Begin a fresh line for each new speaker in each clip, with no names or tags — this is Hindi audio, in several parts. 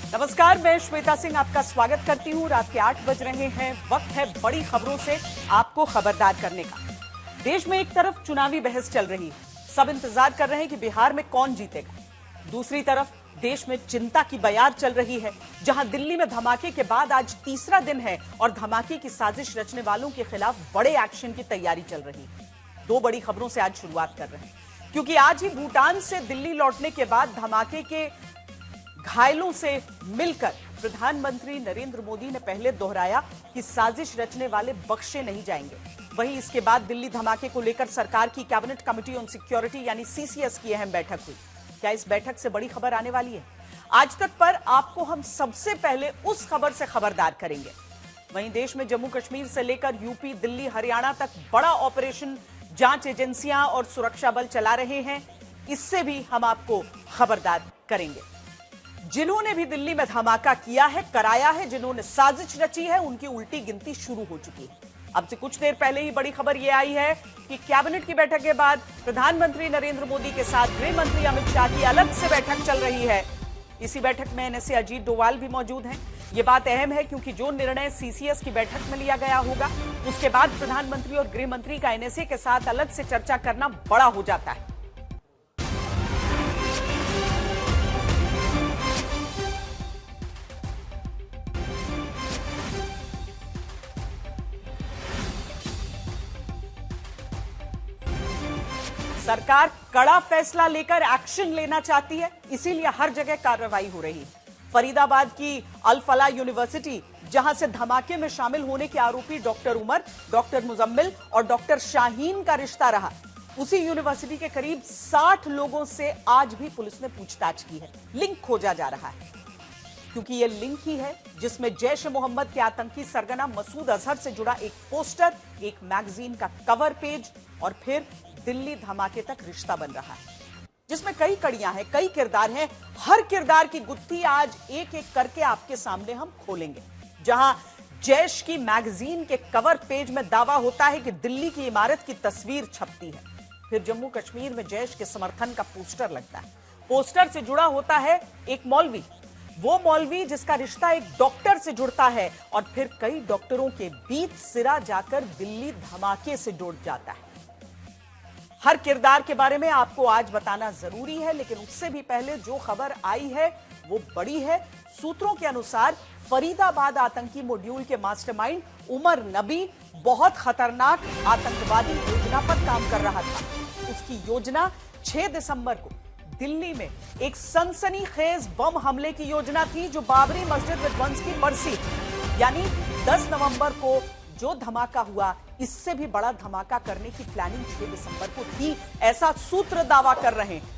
नमस्कार, मैं श्वेता सिंह आपका स्वागत करती हूं। रात के 8 बज रहे हैं। वक्त है बड़ी खबरों से आपको खबरदार करने का। देश में एक तरफ चुनावी बहस चल रही है, सब इंतजार कर रहे हैं कि बिहार में कौन जीतेगा। दूसरी तरफ देश में चिंता की बयार चल रही है, जहां दिल्ली में धमाके के बाद आज तीसरा दिन है और धमाके की साजिश रचने वालों के खिलाफ बड़े एक्शन की तैयारी चल रही है। दो बड़ी खबरों से आज शुरुआत कर रहे हैं, क्योंकि आज ही भूटान से दिल्ली लौटने के बाद धमाके के घायलों से मिलकर प्रधानमंत्री नरेंद्र मोदी ने पहले दोहराया कि साजिश रचने वाले बख्शे नहीं जाएंगे। वहीं इसके बाद दिल्ली धमाके को लेकर सरकार की कैबिनेट कमेटी ऑन सिक्योरिटी यानी सीसीएस की अहम बैठक हुई। क्या इस बैठक से बड़ी खबर आने वाली है? आज तक पर आपको हम सबसे पहले उस खबर से खबरदार करेंगे। वहीं देश में जम्मू कश्मीर से लेकर यूपी, दिल्ली, हरियाणा तक बड़ा ऑपरेशन जांच एजेंसियां और सुरक्षा बल चला रहे हैं, इससे भी हम आपको खबरदार करेंगे। जिन्होंने भी दिल्ली में धमाका किया है, कराया है, जिन्होंने साजिश रची है, उनकी उल्टी गिनती शुरू हो चुकी है। अब से कुछ देर पहले ही बड़ी खबर यह आई है कि कैबिनेट की बैठक के बाद प्रधानमंत्री नरेंद्र मोदी के साथ गृह मंत्री अमित शाह की अलग से बैठक चल रही है। इसी बैठक में एनएसए अजीत डोवाल भी मौजूद हैं। यह बात अहम है क्योंकि जो निर्णय सीसीएस की बैठक में लिया गया होगा, उसके बाद प्रधानमंत्री और गृह मंत्री का एनएसए के साथ अलग से चर्चा करना बड़ा हो जाता है। सरकार कड़ा फैसला लेकर एक्शन लेना चाहती है, इसीलिए हर जगह कार्रवाई हो रही है। फरीदाबाद की अल फलाह यूनिवर्सिटी, जहां से धमाके में शामिल होने के आरोपी डॉक्टर उमर, डॉक्टर मुजम्मिल और डॉक्टर शाहीन का रिश्ता रहा, उसी यूनिवर्सिटी के करीब 60 लोगों से आज भी पुलिस ने पूछताछ की है। लिंक खोजा जा रहा है, क्योंकि यह लिंक ही है जिसमें जैश ए मोहम्मद के आतंकी सरगना मसूद अजहर से जुड़ा एक पोस्टर, एक मैगजीन का कवर पेज और फिर दिल्ली धमाके तक रिश्ता बन रहा है, जिसमें कई कड़ियां हैं, कई किरदार हैं। हर किरदार की गुत्थी आज एक एक करके आपके सामने हम खोलेंगे। जहां जैश की मैगजीन के कवर पेज में दावा होता है कि दिल्ली की इमारत की तस्वीर छपती है, फिर जम्मू कश्मीर में जैश के समर्थन का पोस्टर लगता है। पोस्टर से जुड़ा होता है एक मौलवी, वो मौलवी जिसका रिश्ता एक डॉक्टर से जुड़ता है, और फिर कई डॉक्टरों के बीच सिरा जाकर दिल्ली धमाके से जुड़ जाता है। हर किरदार के बारे में आपको आज बताना जरूरी है, लेकिन उससे भी पहले जो खबर आई है वो बड़ी है। सूत्रों के अनुसार फरीदाबाद आतंकी मॉड्यूल के मास्टरमाइंड उमर नबी बहुत खतरनाक आतंकवादी योजना पर काम कर रहा था। उसकी योजना 6 दिसंबर को दिल्ली में एक सनसनीखेज बम हमले की योजना थी, जो बाबरी मस्जिद विध्वंस की बरसी यानी 10 नवंबर को जो धमाका हुआ, इससे भी बड़ा धमाका करने की प्लानिंग 6 दिसंबर को थी, ऐसा सूत्र दावा कर रहे हैं।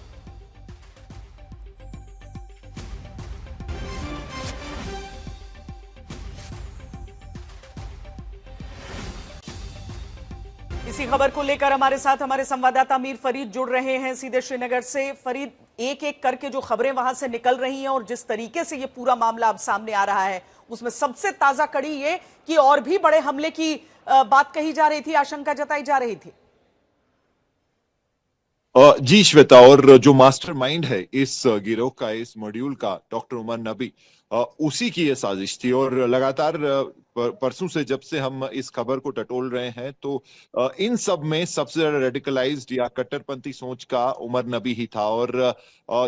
इसी खबर को लेकर हमारे साथ हमारे संवाददाता मीर फरीद जुड़ रहे हैं सीधे श्रीनगर से। फरीद, एक एक करके जो खबरें वहां से निकल रही हैं और जिस तरीके से ये पूरा मामला अब सामने आ रहा है, उसमें सबसे ताजा कड़ी ये कि और भी बड़े हमले की बात कही जा रही थी, आशंका जताई जा रही थी।
जी श्वेता, और जो मास्टरमाइंड है इस गिरोह का, इस मॉड्यूल का, डॉक्टर उमर नबी, उसी की ये साजिश थी। और लगातार परसों से जब से हम इस खबर को टटोल रहे हैं, तो इन सब में सबसे ज्यादा रेडिकलाइज्ड या कट्टरपंथी सोच का उमर नबी ही था। और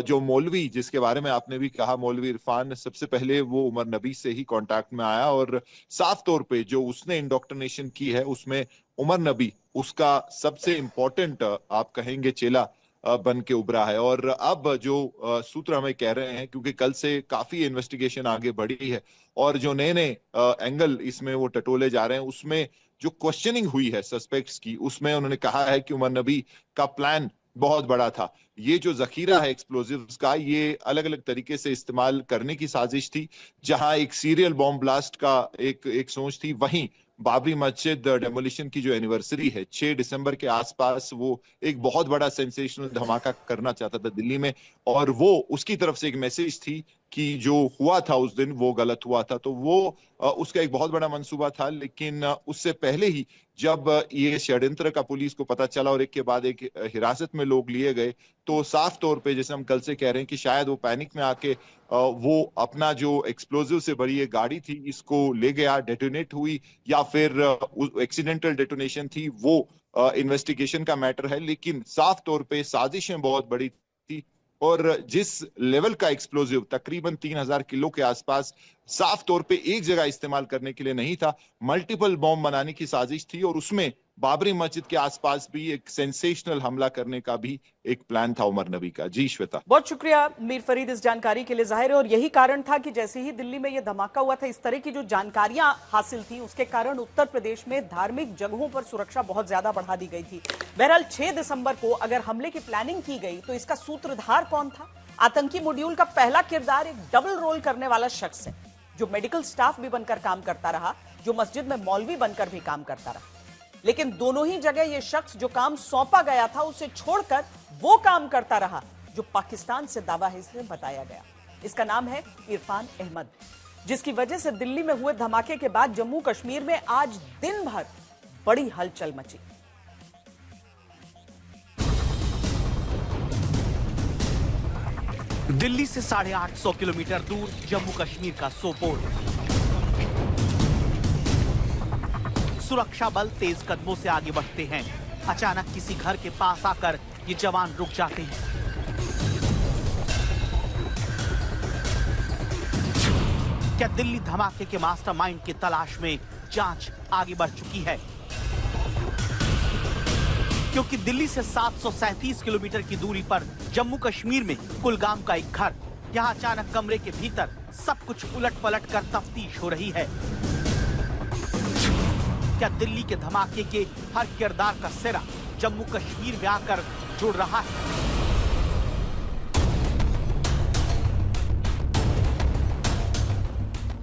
जो मौलवी जिसके बारे में आपने भी कहा, मौलवी इरफान, सबसे पहले वो उमर नबी से ही कांटेक्ट में आया, और साफ तौर पे जो उसने इंडोक्ट्रिनेशन की है उसमें उमर नबी उसका सबसे इंपॉर्टेंट आप कहेंगे चेला बन के उभरा है। और अब जो सूत्र हमें कह रहे हैं, क्योंकि कल से काफी इन्वेस्टिगेशन आगे बढ़ी है और जो नए नए एंगल इसमें वो टटोले जा रहे हैं, उसमें जो क्वेश्चनिंग हुई है सस्पेक्ट्स की, उसमें उन्होंने कहा है कि उमर नबी का प्लान बहुत बड़ा था। ये जो जखीरा है एक्सप्लोजिव्स का, ये अलग अलग तरीके से इस्तेमाल करने की साजिश थी। जहां एक सीरियल बॉम्ब ब्लास्ट का एक सोच थी, वहीं बाबरी मस्जिद डेमोलिशन की जो एनिवर्सरी है 6 दिसंबर के आसपास, वो एक बहुत बड़ा सेंसेशनल धमाका करना चाहता था दिल्ली में, और वो उसकी तरफ से एक मैसेज थी कि जो हुआ था उस दिन वो गलत हुआ था। तो वो उसका एक बहुत बड़ा मंसूबा था। लेकिन उससे पहले ही जब ये षड्यंत्र का पुलिस को पता चला और एक के बाद एक हिरासत में लोग लिए गए, तो साफ तौर पे जैसे हम कल से कह रहे हैं कि शायद वो पैनिक में आके वो अपना जो एक्सप्लोजिव से भरी ये गाड़ी थी इसको ले गया, डेटोनेट हुई, या फिर एक्सीडेंटल डेटोनेशन थी, वो इन्वेस्टिगेशन का मैटर है। लेकिन साफ तौर पे साजिशें बहुत बड़ी थी और जिस लेवल का एक्सप्लोजिव तकरीबन 3000 किलो के आसपास साफ तौर पे एक जगह इस्तेमाल करने के लिए नहीं था, मल्टीपल बॉम्ब बनाने की साजिश थी। और उसमें बाबरी मस्जिद के आसपास भी एक सेंसेशनल हमला करने का भी एक प्लान था उमर नबी का। जी श्वेता,
बहुत शुक्रिया मीर फरीद इस जानकारी के लिए। जाहिर है और यही कारण था कि जैसे ही दिल्ली में यह धमाका हुआ था, इस तरह की जो जानकारियां हासिल थी उसके कारण उत्तर प्रदेश में धार्मिक जगहों पर सुरक्षा बहुत ज्यादा बढ़ा दी गई थी। बहरहाल 6 दिसंबर को अगर हमले की प्लानिंग की गई तो इसका सूत्रधार कौन था? आतंकी मॉड्यूल का पहला किरदार एक डबल रोल करने वाला शख्स है, जो मेडिकल स्टाफ भी बनकर काम करता रहा, जो मस्जिद में मौलवी बनकर भी काम करता रहा। लेकिन दोनों ही जगह यह शख्स जो काम सौंपा गया था उसे छोड़कर वो काम करता रहा जो पाकिस्तान से दावा है इसमें बताया गया। इसका नाम है इरफान अहमद, जिसकी वजह से दिल्ली में हुए धमाके के बाद जम्मू कश्मीर में आज दिन भर बड़ी हलचल मची।
दिल्ली से 850 किलोमीटर दूर जम्मू कश्मीर का सोपोर। सुरक्षा बल तेज कदमों से आगे बढ़ते हैं। अचानक किसी घर के पास आकर ये जवान रुक जाते हैं। क्या दिल्ली धमाके के मास्टरमाइंड की तलाश में जांच आगे बढ़ चुकी है? क्योंकि दिल्ली से 737 किलोमीटर की दूरी पर जम्मू कश्मीर में कुलगाम का एक घर, यहां अचानक कमरे के भीतर सब कुछ उलट पलट कर तफ्तीश हो रही है। क्या दिल्ली के धमाके के हर किरदार का सिरा जम्मू कश्मीर में आकर जुड़ रहा है?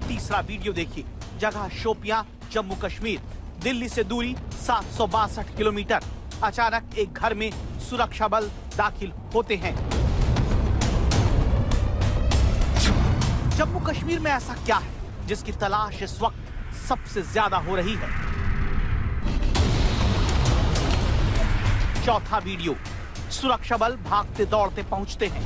तीसरा वीडियो देखिए। जगह शोपियां, जम्मू कश्मीर। दिल्ली से दूरी 762 किलोमीटर। अचानक एक घर में सुरक्षा बल दाखिल होते हैं। जम्मू कश्मीर में ऐसा क्या है जिसकी तलाश इस वक्त सबसे ज्यादा हो रही है? चौथा वीडियो। सुरक्षा बल भागते दौड़ते पहुंचते हैं।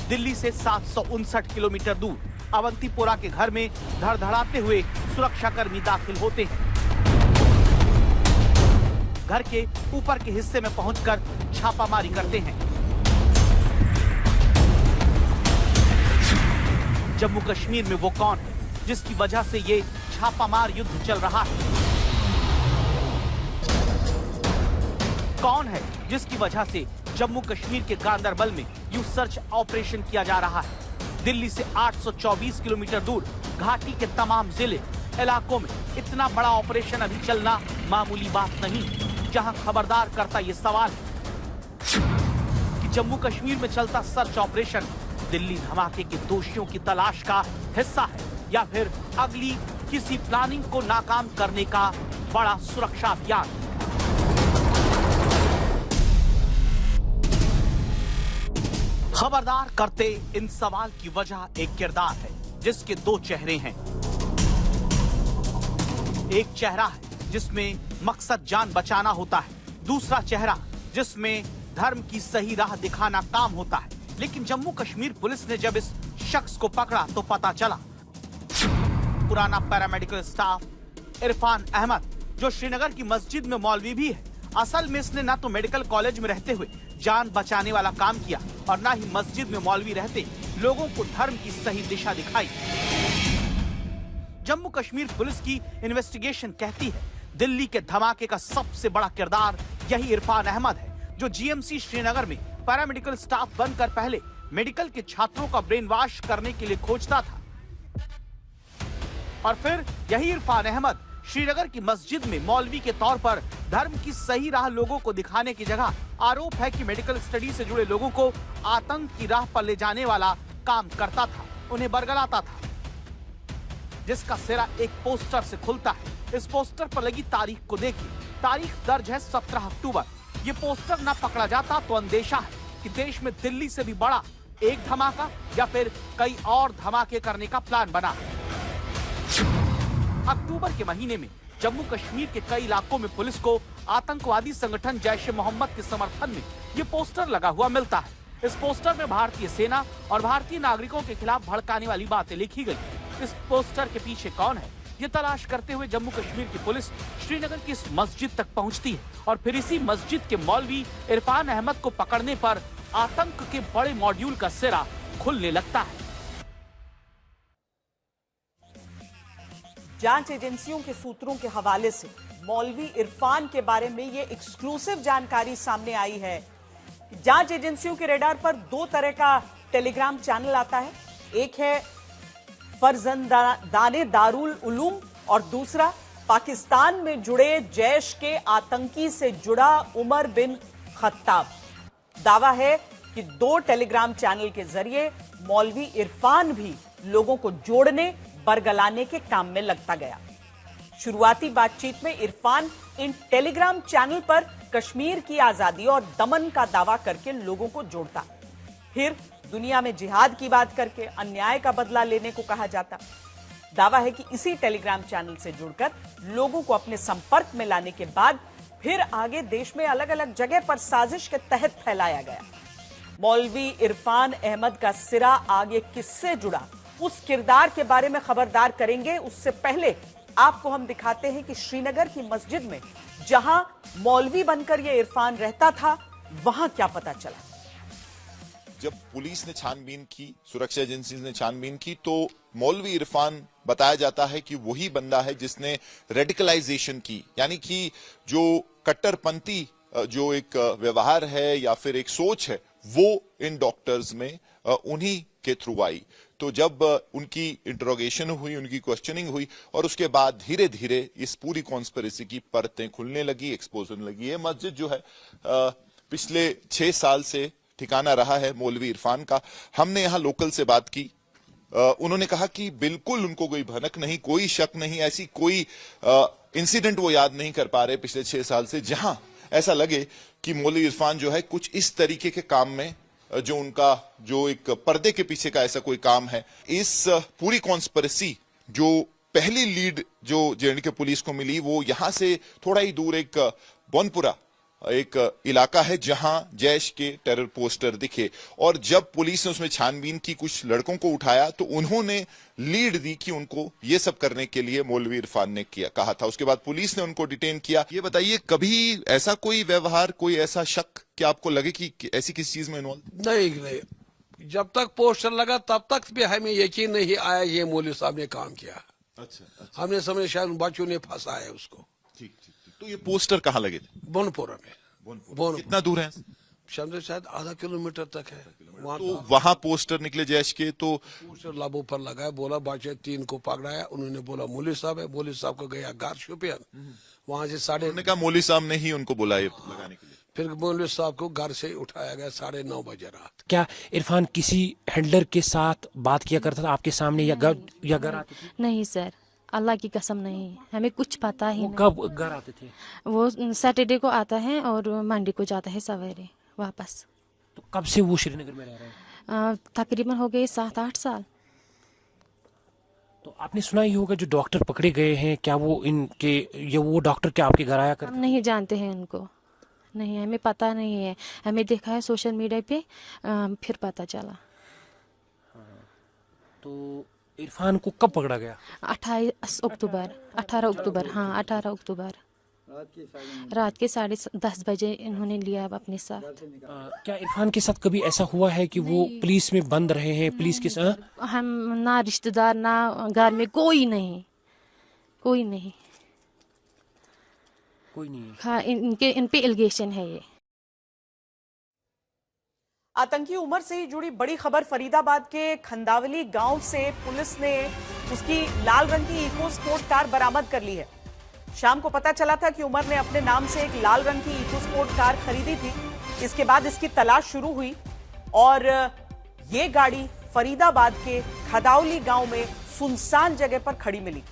दिल्ली से 759 किलोमीटर दूर अवंतीपोरा के घर में धड़धड़ाते हुए सुरक्षाकर्मी दाखिल होते हैं। घर के ऊपर के हिस्से में पहुंचकर छापामारी करते हैं। जम्मू कश्मीर में वो कौन है जिसकी वजह से ये छापामार युद्ध चल रहा है? कौन है जिसकी वजह से जम्मू कश्मीर के गांदरबल में यूं सर्च ऑपरेशन किया जा रहा है? दिल्ली से 824 किलोमीटर दूर घाटी के तमाम जिले इलाकों में इतना बड़ा ऑपरेशन अभी चलना मामूली बात नहीं। जहां खबरदार करता ये सवाल कि जम्मू कश्मीर में चलता सर्च ऑपरेशन दिल्ली धमाके के दोषियों की तलाश का हिस्सा है या फिर अगली किसी प्लानिंग को नाकाम करने का बड़ा सुरक्षा अभियान। खबरदार करते इन सवाल की वजह एक किरदार है जिसके दो चेहरे हैं। एक चेहरा है जिसमें मकसद जान बचाना होता है, दूसरा चेहरा जिसमें धर्म की सही राह दिखाना काम होता है। लेकिन जम्मू कश्मीर पुलिस ने जब इस शख्स को पकड़ा तो पता चला पुराना पैरामेडिकल स्टाफ इरफान अहमद, जो श्रीनगर की मस्जिद में मौलवी भी है। असल में इसने ना तो मेडिकल कॉलेज में रहते हुए जान बचाने वाला काम किया और ना ही मस्जिद में मौलवी रहते लोगों को धर्म की सही दिशा दिखाई। जम्मू कश्मीर पुलिस की इन्वेस्टिगेशन कहती है दिल्ली के धमाके का सबसे बड़ा किरदार यही इरफान अहमद है, जो जीएमसी श्रीनगर में पैरामेडिकल स्टाफ बनकर पहले मेडिकल के छात्रों का ब्रेन वॉश करने के लिए खोजता था और फिर यही इरफान अहमद श्रीनगर की मस्जिद में मौलवी के तौर पर धर्म की सही राह लोगों को दिखाने की जगह आरोप है कि मेडिकल स्टडी से जुड़े लोगों को आतंक की राह पर ले जाने वाला काम करता था, उन्हें बरगलाता था, जिसका सिरा एक पोस्टर से खुलता है। इस पोस्टर पर लगी तारीख को देखिए। तारीख दर्ज है 17 अक्टूबर। ये पोस्टर न पकड़ा जाता तो अंदेशा है कि देश में दिल्ली से भी बड़ा एक धमाका या फिर कई और धमाके करने का प्लान बना। अक्टूबर के महीने में जम्मू कश्मीर के कई इलाकों में पुलिस को आतंकवादी संगठन जैश ए मोहम्मद के समर्थन में ये पोस्टर लगा हुआ मिलता है। इस पोस्टर में भारतीय सेना और भारतीय नागरिकों के खिलाफ भड़काने वाली बातें लिखी गई। इस पोस्टर के पीछे कौन है, ये तलाश करते हुए जम्मू कश्मीर की पुलिस श्रीनगर की इस मस्जिद तक पहुंचती है और फिर इसी मस्जिद के मौलवी इरफान अहमद को पकड़ने पर आतंक के बड़े मॉड्यूल का सिरा खुलने लगता है।
जांच एजेंसियों के सूत्रों के हवाले से मौलवी इरफान के बारे में ये एक्सक्लूसिव जानकारी सामने आई है। जांच एजेंसियों के रेडार पर दो तरह का टेलीग्राम चैनल आता है। एक है फरजंदाने दारुल उलूम और दूसरा पाकिस्तान में जुड़े जैश के आतंकी से जुड़ा उमर बिन खत्ताब। दावा है कि दो टेलीग्राम चैनल के जरिए मौलवी इरफान भी लोगों को जोड़ने बरगलाने के काम में लगता गया। शुरुआती बातचीत में इरफान इन टेलीग्राम चैनल पर कश्मीर की आजादी और दमन का दावा करके लोगों को जोड़ता, फिर दुनिया में जिहाद की बात करके अन्याय का बदला लेने को कहा जाता। दावा है कि इसी टेलीग्राम चैनल से जुड़कर लोगों को अपने संपर्क में लाने के बाद फिर आगे देश में अलग अलग जगह पर साजिश के तहत फैलाया गया। मौलवी इरफान अहमद का सिरा आगे किससे जुड़ा, उस किरदार के बारे में खबरदार करेंगे। उससे पहले आपको हम दिखाते हैं कि श्रीनगर की मस्जिद में जहां मौलवी बनकर यह इरफान रहता था, वहां क्या पता चला।
जब पुलिस ने छानबीन की, सुरक्षा एजेंसी ने छानबीन की, तो मौलवी इरफान बताया जाता है कि वही बंदा है जिसने रेडिकलाइजेशन की, यानी कि जो कट्टरपंथी जो एक व्यवहार है या फिर एक सोच है, वो इन डॉक्टर्स में उन्हीं के थ्रू आई। तो जब उनकी इंटरोगेशन हुई, उनकी क्वेश्चनिंग हुई और उसके बाद धीरे धीरे इस पूरी कॉन्स्पिरेसी की परतें खुलने लगी, एक्सपोज होने लगी। ये मस्जिद जो है पिछले 6 साल से ठिकाना रहा है मौलवी इरफान का। हमने यहाँ लोकल से बात की, उन्होंने कहा कि बिल्कुल उनको कोई भनक नहीं, कोई शक नहीं, ऐसी कोई इंसिडेंट वो याद नहीं कर पा रहे पिछले 6 साल से जहां ऐसा लगे कि मौलवी इरफान जो है कुछ इस तरीके के काम में, जो उनका जो एक पर्दे के पीछे का ऐसा कोई काम है। इस पूरी कॉन्स्पिरेसी जो पहली लीड जो जे.एंड.के पुलिस को मिली, वो यहां से थोड़ा ही दूर एक बोनपुरा एक इलाका है जहां जैश के टेरर पोस्टर दिखे, और जब पुलिस ने उसमें छानबीन की, कुछ लड़कों को उठाया, तो उन्होंने लीड दी कि उनको ये सब करने के लिए मौलवी इरफान ने कहा था। उसके बाद पुलिस ने उनको डिटेन किया। ये बताइए, कभी ऐसा कोई व्यवहार, कोई ऐसा शक कि आपको लगे कि ऐसी किसी चीज में इन्वॉल्व?
नहीं, जब तक पोस्टर लगा तब तक भी हमें यकीन नहीं आया ये मौलवी साहब ने काम किया।
अच्छा।
हमने समझे शायद बच्चों ने फंसाया उसको।
ठीक। तो ये पोस्टर कहाँ लगे थे?
बोनपुरा में।
कितना दूर है?
शायद आधा किलोमीटर तक है।
तो वहां पोस्टर निकले जैश के, तो
पोस्टर लाबों पर लगाया, बोला बच्चे 3 को पकड़ाया। उन्होंने बोला मौलवी साहब है। मौलवी साहब को गया घर शोपियान, वहां से
उन्होंने कहा मौलवी साहब ने ही उनको बुलाया लगाने के लिए।
फिर मौलवी साहब को घर से उठाया गया 9:30 बजे रात।
क्या इरफान किसी हैंडलर के साथ बात किया करता था आपके सामने या घर आते थे?
नहीं सर, अल्लाह की कसम नहीं, हमें कुछ पता ही नहीं।
कब घर आते थे?
वो सैटरडे को आता है और मंडे को जाता है सवेरे वापस।
तो कब से वो श्रीनगर में रह रहे हैं?
तकरीबन हो गए 7-8 साल।
तो आपने सुना ही होगा जो डॉक्टर पकड़े गए हैं, क्या वो इनके, ये वो डॉक्टर क्या आपके घर आया करते?
हम नहीं जानते हैं उनको, नहीं, हमें पता नहीं है। हमें देखा है सोशल मीडिया पे, फिर पता चला।
तो इरफान को कब पकड़ा गया?
18 अक्टूबर, हाँ 18 अक्टूबर रात के 10:30 बजे इन्होंने लिया अपने साथ।
क्या इरफान के साथ कभी ऐसा हुआ है कि वो पुलिस में बंद रहे हैं? पुलिस के साथ
हम ना रिश्तेदार ना घर में कोई नहीं। हाँ, इन पे एलिगेशन है ये।
आतंकी उमर से ही जुड़ी बड़ी खबर फरीदाबाद के खंदावली गांव से पुलिस ने उसकी लाल रंग की इको स्पोर्ट कार बरामद कर ली है। शाम को पता चला था कि उमर ने अपने नाम से एक लाल रंग की इको स्पोर्ट कार खरीदी थी। इसके बाद इसकी तलाश शुरू हुई और ये गाड़ी फरीदाबाद के खदावली गांव में सुनसान जगह पर खड़ी मिली।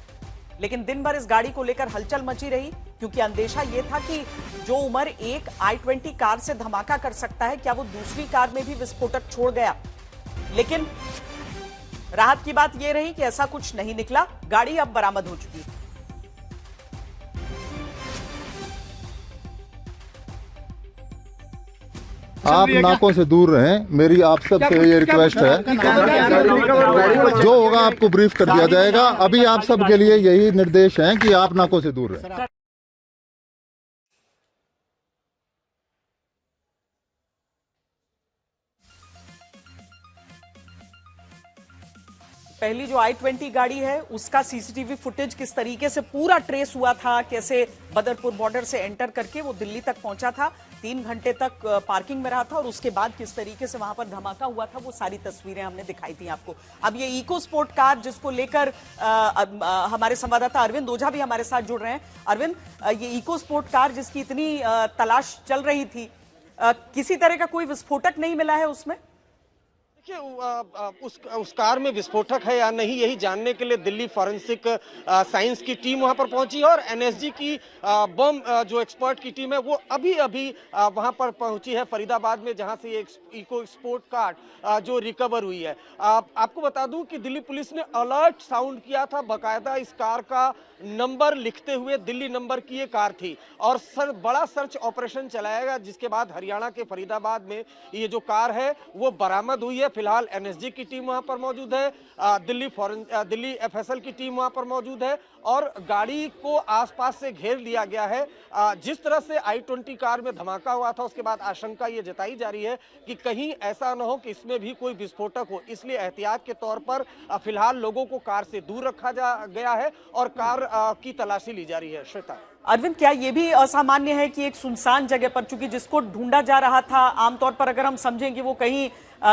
लेकिन दिन भर इस गाड़ी को लेकर हलचल मची रही, क्योंकि अंदेशा यह था कि जो उमर एक i20 कार से धमाका कर सकता है, क्या वो दूसरी कार में भी विस्फोटक छोड़ गया। लेकिन राहत की बात यह रही कि ऐसा कुछ नहीं निकला, गाड़ी अब बरामद हो चुकी है।
आप नाकों से दूर रहें, मेरी आप सबसे ये रिक्वेस्ट है। जो होगा आपको ब्रीफ कर दिया जाएगा। अभी आप सबके लिए यही निर्देश हैं कि आप नाकों से दूर रहें।
पहली जो I-20 गाड़ी है उसका सीसीटीवी फुटेज किस तरीके से पूरा ट्रेस हुआ था, कैसे बदरपुर बॉर्डर से एंटर करके वो दिल्ली तक पहुंचा था, 3 घंटे तक पार्किंग में रहा था और उसके बाद किस तरीके से वहां पर धमाका हुआ था, वो सारी तस्वीरें हमने दिखाई थी आपको। अब ये इको स्पोर्ट कार जिसको लेकर हमारे संवाददाता अरविंद ओझा भी हमारे साथ जुड़ रहे हैं। अरविंद, ये इको स्पोर्ट कार जिसकी इतनी तलाश चल रही थी, किसी तरह का कोई विस्फोटक नहीं मिला है उसमें?
देखिए, उस कार में विस्फोटक है या नहीं, यही जानने के लिए दिल्ली फॉरेंसिक साइंस की टीम वहां पर पहुंची है और एनएसजी की बम जो एक्सपर्ट की टीम है वो अभी वहां पर पहुंची है फरीदाबाद में, जहां से ये इको स्पोर्ट कार जो रिकवर हुई है। आपको बता दूं कि दिल्ली पुलिस ने अलर्ट साउंड किया था, बकायदा इस कार का नंबर लिखते हुए दिल्ली नंबर की ये कार थी और बड़ा सर्च ऑपरेशन चलाएगा, जिसके बाद हरियाणा के फरीदाबाद में ये जो कार है वो बरामद हुई है। फिलहाल एनएसजी की टीम वहां पर मौजूद है, दिल्ली एफएसएल की टीम वहां पर मौजूद है और गाड़ी को आसपास से घेर लिया गया है। जिस तरह से I-20 कार में धमाका हुआ था उसके बाद आशंका ये जताई जा रही है कि कहीं ऐसा न हो कि इसमें भी कोई विस्फोटक हो, इसलिए एहतियात के तौर पर फिलहाल लोगों को कार से दूर रखा गया है और कार की तलाशी ली जा रही है। श्वेता।
अरविंद, क्या ये भी असामान्य है कि एक सुनसान जगह पर, चूंकि जिसको ढूंढा जा रहा था, आमतौर पर अगर हम समझें कि वो कहीं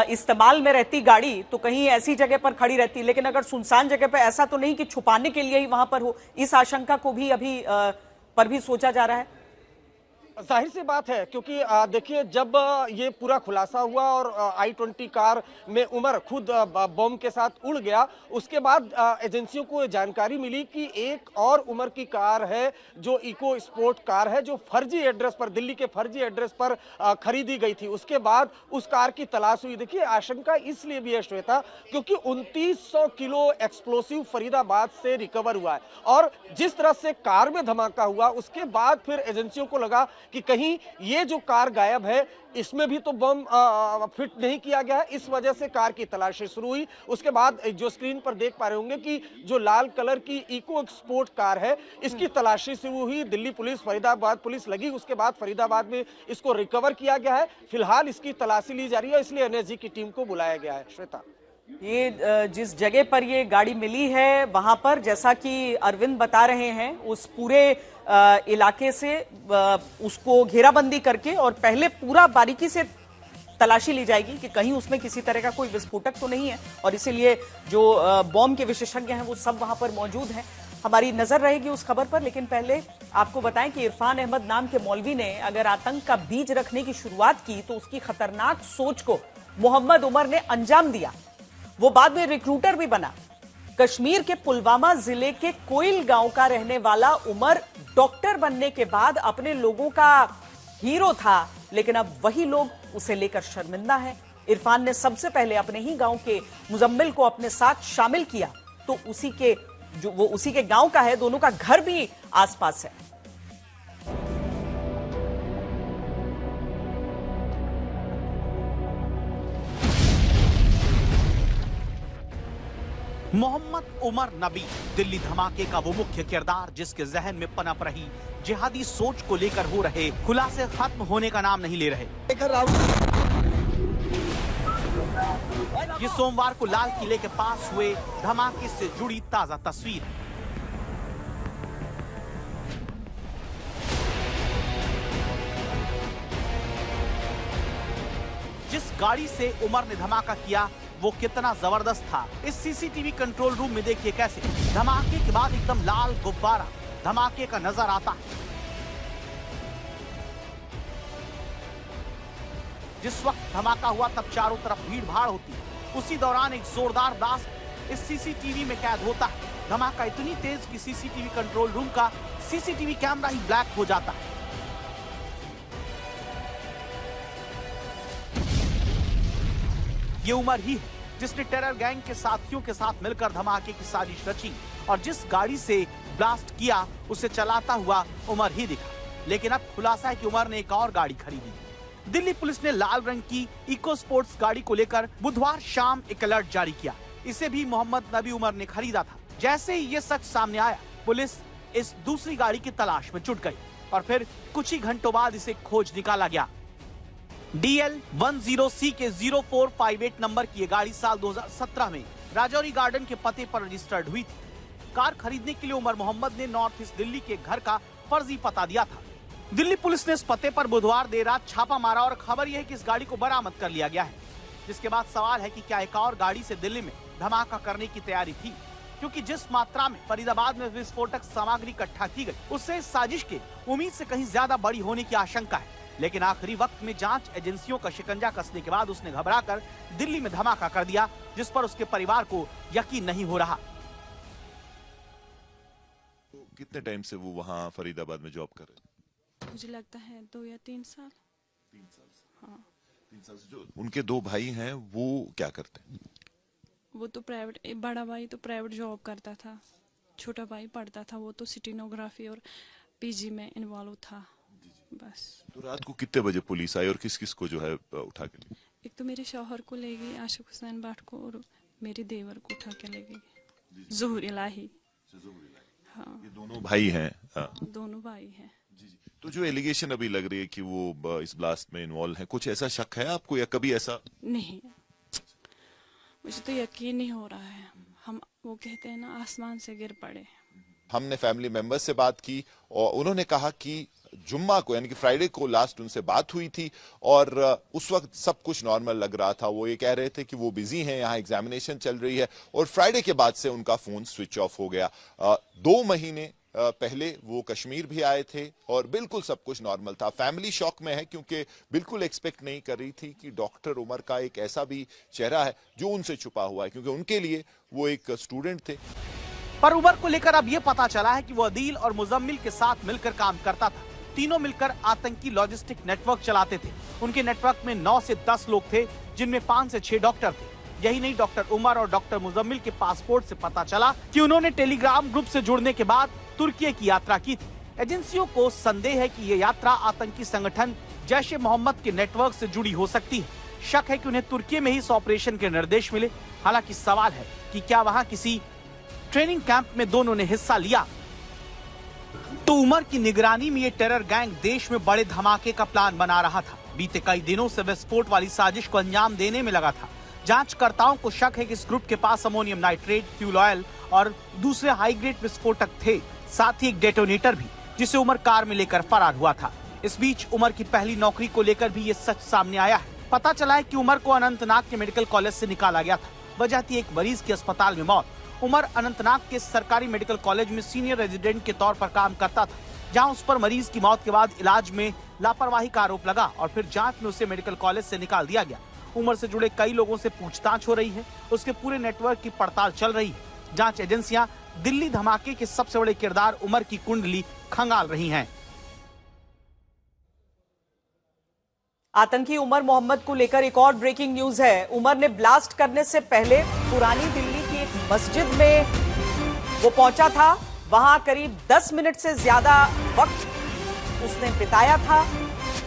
इस्तेमाल में रहती गाड़ी तो कहीं ऐसी जगह पर खड़ी रहती, लेकिन अगर सुनसान जगह पर, ऐसा तो नहीं कि छुपाने के लिए ही वहां पर हो, इस आशंका को भी अभी पर भी सोचा जा रहा है?
जाहिर सी बात है, क्योंकि देखिए जब ये पूरा खुलासा हुआ और I-20 कार में उमर खुद बम के साथ उड़ गया, उसके बाद एजेंसियों को जानकारी मिली कि एक और उमर की कार है जो इको स्पोर्ट कार है, जो फर्जी एड्रेस पर, दिल्ली के फर्जी एड्रेस पर खरीदी गई थी। उसके बाद उस कार की तलाश हुई। देखिए, आशंका इसलिए भी है श्वेता, क्योंकि 2900 किलो एक्सप्लोसिव फरीदाबाद से रिकवर हुआ है और जिस तरह से कार में धमाका हुआ उसके बाद फिर एजेंसियों को लगा कि कहीं ये जो कार गायब है इसमें भी तो बम फिट नहीं किया गया है, इस वजह से कार की तलाशी शुरू हुई। उसके बाद जो स्क्रीन पर देख पा रहे होंगे कि जो लाल कलर की इको स्पोर्ट कार है इसकी तलाशी शुरू हुई। दिल्ली पुलिस, फरीदाबाद पुलिस लगी, उसके बाद फरीदाबाद में इसको रिकवर किया गया है। फिलहाल इसकी तलाशी ली जा रही है, इसलिए एनएसजी की टीम को बुलाया गया है। श्वेता,
ये जिस जगह पर ये गाड़ी मिली है वहां पर, जैसा कि अरविंद बता रहे हैं, उस पूरे इलाके से उसको घेराबंदी करके और पहले पूरा बारीकी से तलाशी ली जाएगी कि कहीं उसमें किसी तरह का कोई विस्फोटक तो नहीं है, और इसीलिए जो बॉम्ब के विशेषज्ञ हैं वो सब वहां पर मौजूद हैं। हमारी नजर रहेगी उस खबर पर, लेकिन पहले आपको बताएं कि इरफान अहमद नाम के मौलवी ने अगर आतंक का बीज रखने की शुरुआत की तो उसकी खतरनाक सोच को मोहम्मद उमर ने अंजाम दिया। वो बाद में रिक्रूटर भी बना। कश्मीर के पुलवामा जिले के कोइल गांव का रहने वाला उमर डॉक्टर बनने के बाद अपने लोगों का हीरो था, लेकिन अब वही लोग उसे लेकर शर्मिंदा हैं। इरफान ने सबसे पहले अपने ही गांव के मुजम्मिल को अपने साथ शामिल किया, तो उसी के गांव का है, दोनों का घर भी आसपास है।
मोहम्मद उमर नबी, दिल्ली धमाके का वो मुख्य किरदार जिसके जहन में पनप रही जिहादी सोच को लेकर हो रहे खुलासे खत्म होने का नाम नहीं ले रहे। ये सोमवार को लाल किले के पास हुए धमाके से जुड़ी ताजा तस्वीर। जिस गाड़ी से उमर ने धमाका किया वो कितना जबरदस्त था, इस सीसीटीवी कंट्रोल रूम में देखिए कैसे धमाके के बाद एकदम लाल गुब्बारा धमाके का नजर आता है। जिस वक्त धमाका हुआ तब चारों तरफ भीड़ भाड़ होती है। उसी दौरान एक जोरदार ब्लास्ट इस सीसीटीवी में कैद होता है। धमाका इतनी तेज कि सीसीटीवी कंट्रोल रूम का सीसीटीवी कैमरा ही ब्लैक हो जाता है। ये उमर ही है जिसने टेरर गैंग के साथियों के साथ मिलकर धमाके की साजिश रची और जिस गाड़ी से ब्लास्ट किया उसे चलाता हुआ उमर ही दिखा। लेकिन अब खुलासा है कि उमर ने एक और गाड़ी खरीदी। दिल्ली पुलिस ने लाल रंग की इको स्पोर्ट्स गाड़ी को लेकर बुधवार शाम एक अलर्ट जारी किया। इसे भी मोहम्मद नबी उमर ने खरीदा था। जैसे ही ये सच सामने आया, पुलिस इस दूसरी गाड़ी की तलाश में जुट गई और फिर कुछ ही घंटों बाद इसे खोज निकाला गया। DL10C के 0458 नंबर की ये गाड़ी साल 2017 में राजौरी गार्डन के पते पर रजिस्टर्ड हुई थी। कार खरीदने के लिए उमर मोहम्मद ने नॉर्थ ईस्ट दिल्ली के घर का फर्जी पता दिया था। दिल्ली पुलिस ने इस पते पर बुधवार देर रात छापा मारा और खबर यह है कि इस गाड़ी को बरामद कर लिया गया है। जिसके बाद सवाल है कि क्या एक और गाड़ी से दिल्ली में धमाका करने की तैयारी थी, क्योंकि जिस मात्रा में फरीदाबाद में विस्फोटक सामग्री इकट्ठा की गई उससे इस साजिश के उम्मीद से कहीं ज्यादा बड़ी होने की आशंका है। लेकिन आखिरी वक्त में जांच एजेंसियों का शिकंजा कसने के बाद उसने घबराकर दिल्ली में धमाका कर दिया, जिस पर उसके परिवार को यकीन नहीं हो रहा।
कितने टाइम से वो वहाँ फरीदाबाद में जॉब कर रहे हैं?
मुझे लगता है 2 या 3 साल।
3 साल से?
हाँ।
3 साल से। जो उनके 2 भाई हैं वो क्या करते हैं?
वो तो प्राइवेट, बड़ा भाई तो प्राइवेट जॉब करता था, छोटा भाई पढ़ता था, वो तो स्टेनोग्राफी और PG में इन्वॉल्व था। बस।
तो रात को कितने बजे पुलिस आई और किस किस को जो है उठा के ले?
एक तो मेरे शौहर को ले गई, आशिक हुसैन भट्ट को, और मेरे देवर को उठा के ले गई, ज़ोहर इलाही। हाँ।
ये दोनों भाई हैं?
दोनों भाई हैं।
तो जो एलिगेशन अभी लग रही है कि वो इस ब्लास्ट में इन्वॉल्व है, कुछ ऐसा शक है आपको या कभी ऐसा?
नहीं, मुझे तो यकीन नहीं हो रहा है। हम वो कहते हैं ना, आसमान से गिर पड़े।
हमने फैमिली मेंबर्स से बात की और उन्होंने कहा कि जुम्मा को यानी कि फ्राइडे को लास्ट उनसे बात हुई थी और उस वक्त सब कुछ नॉर्मल लग रहा था। वो ये कह रहे थे कि वो बिजी हैं, यहाँ एग्जामिनेशन चल रही है और फ्राइडे के बाद से उनका फोन स्विच ऑफ हो गया। 2 महीने पहले वो कश्मीर भी आए थे और बिल्कुल सब कुछ नॉर्मल था। फैमिली शॉक में है क्योंकि बिल्कुल एक्सपेक्ट नहीं कर रही थी कि डॉक्टर उमर का एक ऐसा भी चेहरा है जो उनसे छुपा हुआ है, क्योंकि उनके लिए वो एक स्टूडेंट थे।
पर उमर को लेकर अब यह पता चला है कि वो अदील और मुजम्मिल के साथ मिलकर काम करता था। तीनों मिलकर आतंकी लॉजिस्टिक नेटवर्क चलाते थे। उनके नेटवर्क में 9 से 10 लोग थे, जिनमें 5 से 6 डॉक्टर थे। यही नहीं, डॉक्टर उमर और डॉक्टर मुजम्मिल के पासपोर्ट से पता चला कि उन्होंने टेलीग्राम ग्रुप से जुड़ने के बाद तुर्की की यात्रा की थी। एजेंसियों को संदेह है कि ये यात्रा आतंकी संगठन जैश ए मोहम्मद के नेटवर्क से जुड़ी हो सकती है। शक है कि उन्हें तुर्की में ही इस ऑपरेशन के निर्देश मिले। हालांकि सवाल है कि क्या वहां किसी ट्रेनिंग कैंप में दोनों ने हिस्सा लिया। तो उमर की निगरानी में ये टेरर गैंग देश में बड़े धमाके का प्लान बना रहा था। बीते कई दिनों से विस्फोट वाली साजिश को अंजाम देने में लगा था। जांचकर्ताओं को शक है कि इस ग्रुप के पास अमोनियम नाइट्रेट, फ्यूल ऑयल और दूसरे हाई ग्रेड विस्फोटक थे, साथ ही एक डेटोनेटर भी, जिसे उमर कार में लेकर फरार हुआ था। इस बीच उमर की पहली नौकरी को लेकर भी ये सच सामने आया है। पता चला है कि उमर को अनंतनाग के मेडिकल कॉलेज से निकाला गया था। वजह थी एक मरीज की अस्पताल में मौत। उमर अनंतनाग के सरकारी मेडिकल कॉलेज में सीनियर रेजिडेंट के तौर पर काम करता था, जहां उस पर मरीज की मौत के बाद इलाज में लापरवाही का आरोप लगा और फिर जांच में उसे मेडिकल कॉलेज से निकाल दिया गया। उमर से जुड़े कई लोगों से पूछताछ हो रही है, उसके पूरे नेटवर्क की पड़ताल चल रही है। जांच एजेंसियां दिल्ली धमाके के सबसे बड़े किरदार उमर की कुंडली खंगाल रही हैं।
आतंकी उमर मोहम्मद को लेकर एक और ब्रेकिंग न्यूज है। उमर ने ब्लास्ट करने से पहले पुरानी दिल्ली की एक मस्जिद में वो पहुंचा था। वहां करीब 10 मिनट से ज्यादा वक्त उसने बिताया था।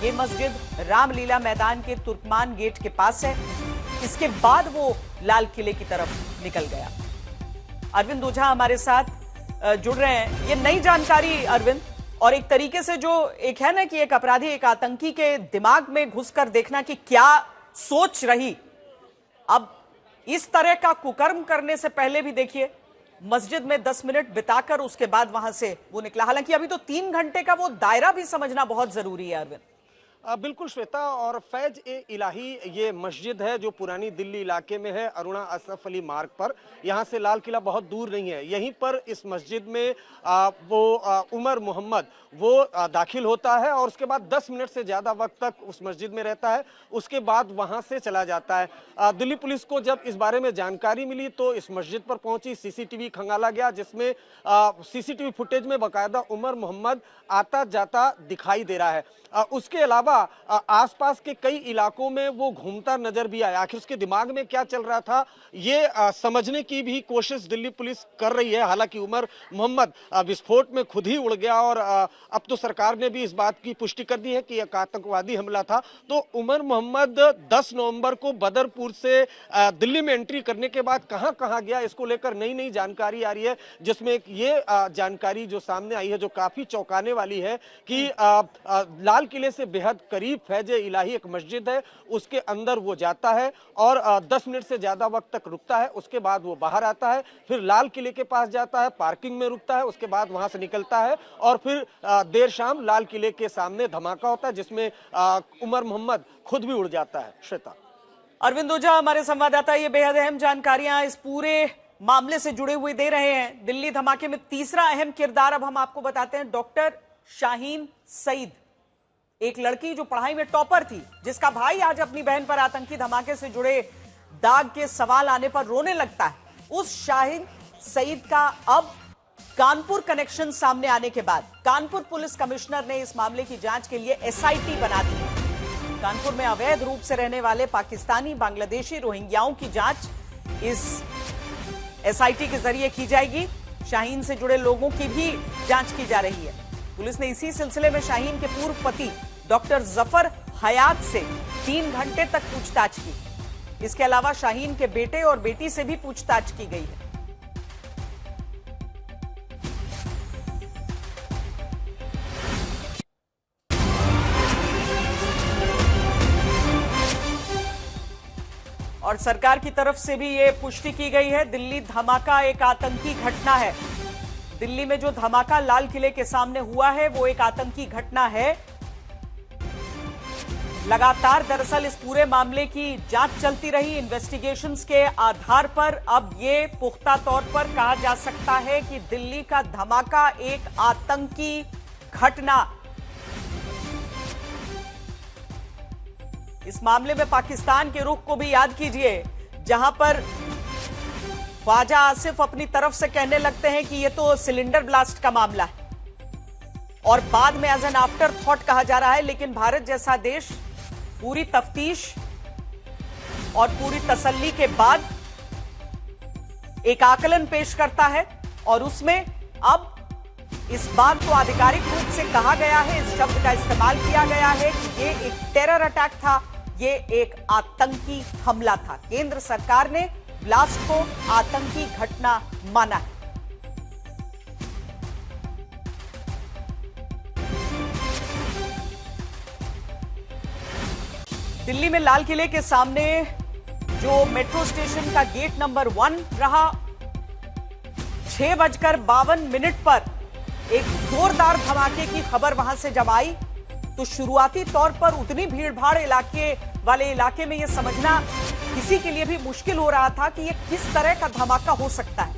ये मस्जिद रामलीला मैदान के तुर्कमान गेट के पास है। इसके बाद वो लाल किले की तरफ निकल गया। अरविंद ओझा हमारे साथ जुड़ रहे हैं। ये नई जानकारी अरविंद, और एक तरीके से जो एक है ना कि एक अपराधी, एक आतंकी के दिमाग में घुसकर देखना कि क्या सोच रही। अब इस तरह का कुकर्म करने से पहले भी देखिए, मस्जिद में 10 मिनट बिताकर उसके बाद वहां से वो निकला। हालांकि अभी तो 3 घंटे का वो दायरा भी समझना बहुत जरूरी है अरविंद।
बिल्कुल श्वेता, और फैज ए इलाही ये मस्जिद है जो पुरानी दिल्ली इलाके में है, अरुणा असफ अली मार्ग पर। यहाँ से लाल किला बहुत दूर नहीं है। यहीं पर इस मस्जिद में उमर मोहम्मद वो दाखिल होता है और उसके बाद 10 मिनट से ज़्यादा वक्त तक उस मस्जिद में रहता है। उसके बाद वहाँ से चला जाता है। दिल्ली पुलिस को जब इस बारे में जानकारी मिली तो इस मस्जिद पर पहुंची, CCTV खंगाला गया, जिसमें CCTV फुटेज में बाकायदा उमर मोहम्मद आता जाता दिखाई दे रहा है। उसके अलावा अलावा आसपास के कई इलाकों में वो घूमता नजर भी आया। आखिर उसके दिमाग में क्या चल रहा था, ये समझने की भी कोशिश दिल्ली पुलिस कर रही है। हालांकि उमर मोहम्मद विस्फोट में खुद ही उड़ गया और अब तो सरकार ने भी इस बात की पुष्टि कर दी है कि एक आतंकवादी हमला था। तो उमर मोहम्मद 10 नवंबर को बदरपुर से दिल्ली में एंट्री करने के बाद कहां कहां गया, इसको लेकर नई नई जानकारी आ रही है, जिसमें ये जानकारी जो सामने आई है जो काफी चौंकाने वाली है कि लाल किले से बेहद करीब फैज़े इलाही एक मस्जिद है, उसके अंदर वो जाता है और 10 मिनट से ज्यादा वक्त तक रुकता है। उसके बाद वो बाहर आता है, फिर लाल किले के पास जाता है, पार्किंग में रुकता है, उसके बाद वहां से निकलता है और फिर देर शाम लाल किले के सामने धमाका होता है जिसमें उमर मोहम्मद खुद भी उड़ जाता है। श्वेता।
अरविंद ओझा हमारे संवाददाता ये बेहद अहम जानकारियां इस पूरे मामले से जुड़े हुए दे रहे हैं। दिल्ली धमाके में तीसरा अहम किरदार अब हम आपको बताते हैं, डॉक्टर शाहीन सईद, एक लड़की जो पढ़ाई में टॉपर थी, जिसका भाई आज अपनी बहन पर आतंकी धमाके से जुड़े दाग के सवाल आने पर रोने लगता है। उस शाहीन सईद का अब कानपुर कनेक्शन सामने आने के बाद कानपुर पुलिस कमिश्नर ने इस मामले की जांच के लिए एसआईटी बना दी। कानपुर में अवैध रूप से रहने वाले पाकिस्तानी, बांग्लादेशी, रोहिंग्याओं की जांच इस एसआईटी के जरिए की जाएगी। शाहीन से जुड़े लोगों की भी जांच की जा रही है। पुलिस ने इसी सिलसिले में शाहीन के पूर्व पति डॉक्टर जफर हयात से 3 घंटे तक पूछताछ की। इसके अलावा शाहीन के बेटे और बेटी से भी पूछताछ की गई है। और सरकार की तरफ से भी ये पुष्टि की गई है, दिल्ली धमाका एक आतंकी घटना है। दिल्ली में जो धमाका लाल किले के सामने हुआ है वो एक आतंकी घटना है। लगातार दरअसल इस पूरे मामले की जांच चलती रही। इन्वेस्टिगेशंस के आधार पर अब ये पुख्ता तौर पर कहा जा सकता है कि दिल्ली का धमाका एक आतंकी घटना। इस मामले में पाकिस्तान के रुख को भी याद कीजिए, जहां पर ख्वाजा आसिफ अपनी तरफ से कहने लगते हैं कि यह तो सिलेंडर ब्लास्ट का मामला है और बाद में एज एन आफ्टर थॉट कहा जा रहा है। लेकिन भारत जैसा देश पूरी तफ्तीश और पूरी तसल्ली के बाद एक आकलन पेश करता है और उसमें अब इस बात को आधिकारिक रूप से कहा गया है, इस शब्द का इस्तेमाल किया गया है कि ये एक टेरर अटैक था, ये एक आतंकी हमला था। केंद्र सरकार ने ब्लास्ट को आतंकी घटना माना है। दिल्ली में लाल किले के सामने जो मेट्रो स्टेशन का गेट नंबर 1 रहा, 6:52 पर एक जोरदार धमाके की खबर वहां से जब आई तो शुरुआती तौर पर उतनी भीड़भाड़ इलाके में यह समझना किसी के लिए भी मुश्किल हो रहा था कि यह किस तरह का धमाका हो सकता है।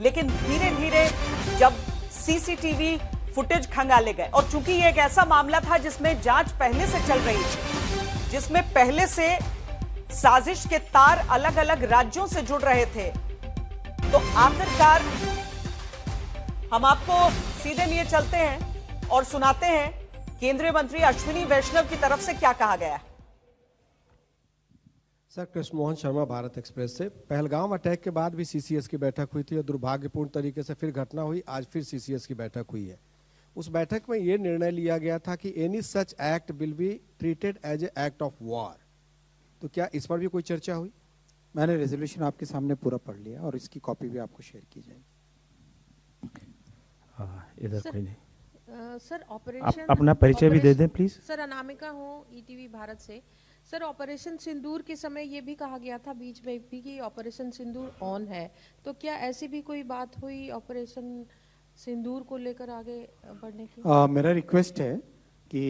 लेकिन धीरे धीरे जब सीसीटीवी फुटेज खंगाले गए और चूंकि यह एक ऐसा मामला था जिसमें जांच पहले से चल रही थी, जिसमें पहले से साजिश के तार अलग अलग राज्यों से जुड़ रहे थे, तो आखिरकार हम आपको सीधे लिए चलते हैं और सुनाते हैं केंद्रीय मंत्री अश्विनी वैष्णव की तरफ से क्या कहा गया है।
सर, कृष्ण मोहन शर्मा, भारत एक्सप्रेस से। पहलगाम अटैक के बाद भी सीसीएस की बैठक हुई थी और दुर्भाग्यपूर्ण तरीके से फिर घटना हुई। आज फिर सीसीएस की बैठक हुई है। उस बैठक में यह निर्णय लिया गया था कि any such act will be treated as a act of war. तो क्या इस पर भी कोई चर्चा हुई?
मैंने रेजोल्यूशन आपके सामने पूरा पढ़ लिया और इसकी कॉपी भी आपको शेयर की जाएगी।
इधर कोई नहीं।
सर, ऑपरेशन
अपना परिचय भी दे दें प्लीज।
सर, अनामिका हूँ, ईटीवी भारत से। सर, ऑपरेशन सिंदूर के समय ये भी कहा गया था बीच में भी कि ऑपरेशन सिंदूर ऑन है, तो क्या ऐसी भी कोई बात हुई ऑपरेशन सिंदूर को लेकर आगे बढ़ने की?
मेरा रिक्वेस्ट है कि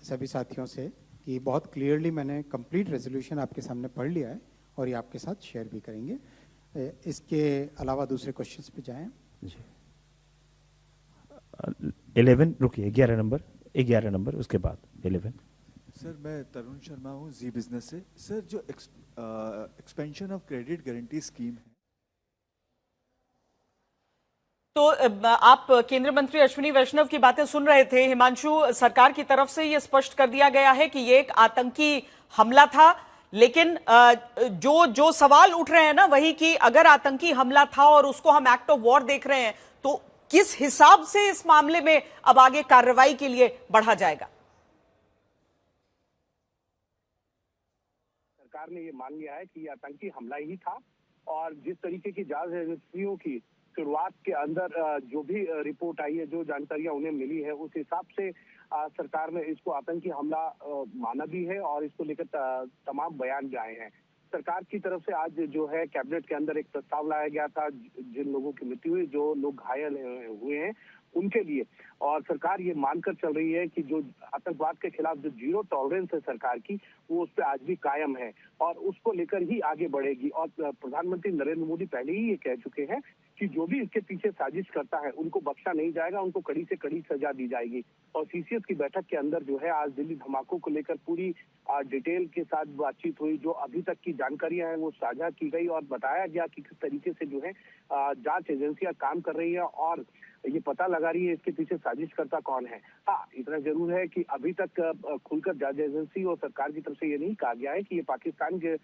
सभी साथियों से कि बहुत क्लियरली मैंने कंप्लीट रेजोल्यूशन आपके सामने पढ़ लिया है और ये आपके साथ शेयर भी करेंगे। इसके अलावा दूसरे क्वेश्चंस पे जाएं।
जी 11 रुकिए, 11 नंबर उसके बाद 11।
सर, मैं तरुण शर्मा हूँ, जी बिजनेस से। सर, जो expansion of credit guarantee scheme है
तो आप केंद्रीय मंत्री अश्विनी वैष्णव की बातें सुन रहे थे। हिमांशु, सरकार की तरफ से ये स्पष्ट कर दिया गया है कि ये एक आतंकी हमला था, लेकिन जो सवाल उठ रहे हैं ना वही कि अगर आतंकी हमला था और उसको हम एक्ट ऑफ वॉर देख रहे हैं तो किस हिसाब से इस मामले में अब आगे कार्रवाई के लिए बढ़ा जाएगा?
सरकार ने ये मान लिया है कि ये आतंकी हमला ही था और जिस तरीके की जांच एजेंसियों की शुरुआत के अंदर जो भी रिपोर्ट आई है, जो जानकारियां उन्हें मिली है, उस हिसाब से सरकार ने इसको आतंकी हमला माना भी है और इसको लेकर तमाम बयान भी आए हैं। सरकार की तरफ से आज जो है कैबिनेट के अंदर एक प्रस्ताव लाया गया था जिन लोगों की मृत्यु हुई, जो लोग घायल हुए हैं उनके लिए, और सरकार ये मानकर चल रही है कि जो आतंकवाद के खिलाफ जो जीरो टॉलरेंस है सरकार की, वो उस पर आज भी कायम है और उसको लेकर ही आगे बढ़ेगी। और प्रधानमंत्री नरेंद्र मोदी पहले ही ये कह चुके हैं कि जो भी इसके पीछे साजिश करता है उनको बख्शा नहीं जाएगा, उनको कड़ी से कड़ी सजा दी जाएगी। और सीसीएस की बैठक के अंदर जो है आज दिल्ली धमाकों को लेकर पूरी डिटेल के साथ बातचीत हुई। जो अभी तक की जानकारियां हैं वो साझा की गई और बताया गया कि किस तरीके से जो है जांच एजेंसियां काम कर रही है और ये पता लगा रही है इसके पीछे साजिशकर्ता कौन है। हाँ, इतना जरूर है कि अभी तक खुलकर जांच एजेंसी और सरकार की तरफ से ये नहीं कहा गया है कि ये पाकिस्तान के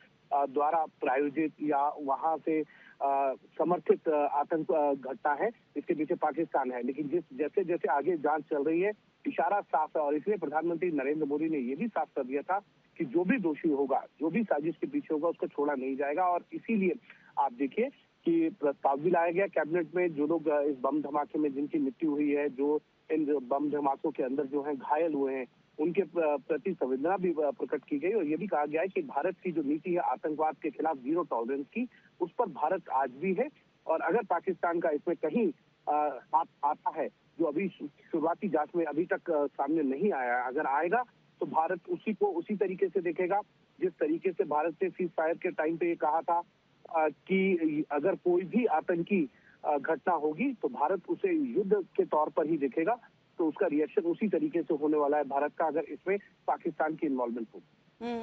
द्वारा प्रायोजित या वहां से समर्थित आतंक घटना है, इसके पीछे पाकिस्तान है। लेकिन जैसे जैसे आगे जांच चल रही है इशारा साफ है और इसलिए प्रधानमंत्री नरेंद्र मोदी ने ये भी साफ कर दिया था कि जो भी दोषी होगा, जो भी साजिश के पीछे होगा, उसको छोड़ा नहीं जाएगा। और इसीलिए आप देखिए कि प्रस्ताव भी लाया गया कैबिनेट में, जो लोग इस बम धमाके में जिनकी मृत्यु हुई है, जो इन बम धमाकों के अंदर जो है घायल हुए हैं, उनके प्रति संवेदना भी प्रकट की गई और ये भी कहा गया है कि भारत की जो नीति है आतंकवाद के खिलाफ जीरो टॉलरेंस की, उस पर भारत आज भी है। और अगर पाकिस्तान का इसमें कहीं हाथ आता है जो अभी शुरुआती जांच में अभी तक सामने नहीं आया, अगर आएगा तो भारत उसी को उसी तरीके से देखेगा जिस तरीके से भारत ने सीज फायर के टाइम पे ये कहा था कि अगर कोई भी आतंकी घटना होगी तो भारत उसे युद्ध के तौर पर ही देखेगा। तो उसका रिएक्शन उसी तरीके से होने वाला है भारत का, अगर इसमें पाकिस्तान की इन्वॉल्वमेंट हो।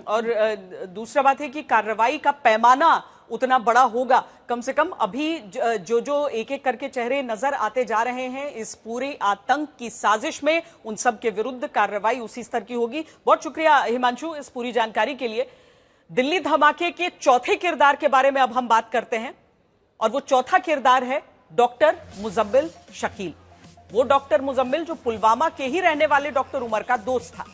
और दूसरा बात है कि कार्रवाई का पैमाना उतना बड़ा होगा। कम से कम अभी जो एक एक करके चेहरे नजर आते जा रहे हैं इस पूरे आतंक की साजिश में, उन सब के विरुद्ध कार्रवाई उसी स्तर की होगी। बहुत शुक्रिया हिमांशु इस पूरी जानकारी के लिए। दिल्ली धमाके के चौथे किरदार के बारे में अब हम बात करते हैं और वो चौथा किरदार है डॉक्टर मुजम्मिल शकील। वो डॉक्टर मुजम्मिल जो पुलवामा के ही रहने वाले डॉक्टर उमर का दोस्त था,